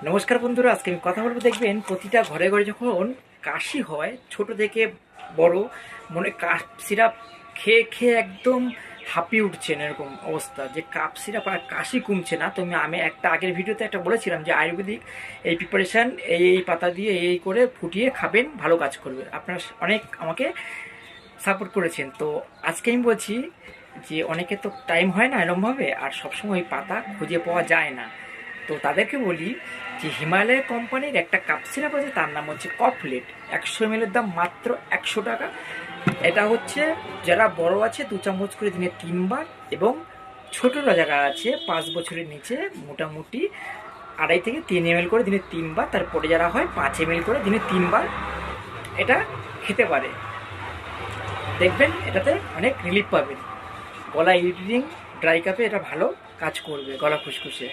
নমস্কার বন্ধুরা, আজকে আমি কথা বলবো। দেখবেন প্রতিটা ঘরে ঘরে যখন কাশি হয়, ছোট থেকে বড়, মনে কাপ সিরাপ খেয়ে খেয়ে একদম হাঁপিয়ে উঠছেন, এরকম অবস্থা যে কাপ সিরাপ আর কাশি কমছে না। তো আমি একটা আগের ভিডিওতে একটা বলেছিলাম যে আয়ুর্বেদিক এই প্রিপারেশান এই পাতা দিয়ে এই করে ফুটিয়ে খাবেন, ভালো কাজ করবে। আপনারা অনেক আমাকে সাপোর্ট করেছেন। তো আজকে আমি বলছি যে অনেকে তো টাইম হয় না এরমভাবে, আর সবসময় ওই পাতা খুঁজে পাওয়া যায় না। তো তাদেরকে বলি যে হিমালয় কোম্পানির একটা কাপ সিরাপ আছে, তার নাম হচ্ছে কফলেট। 100 ml দাম মাত্র 100 টাকা। এটা হচ্ছে যারা বড় আছে 2 চামচ করে দিনে 3 বার, এবং ছোটরা যারা আছে 5 বছরের নিচে মোটামুটি 2.5 থেকে 3 ml করে দিনে 3 বার। তারপরে যারা হয় 5 ml করে দিনে 3 বার এটা খেতে পারে। দেখবেন এটাতে অনেক রিলিফ পাবেন। গলা ইরিটিং ড্রাই কাপে এটা ভালো কাজ করবে, গলা খুসখুসে।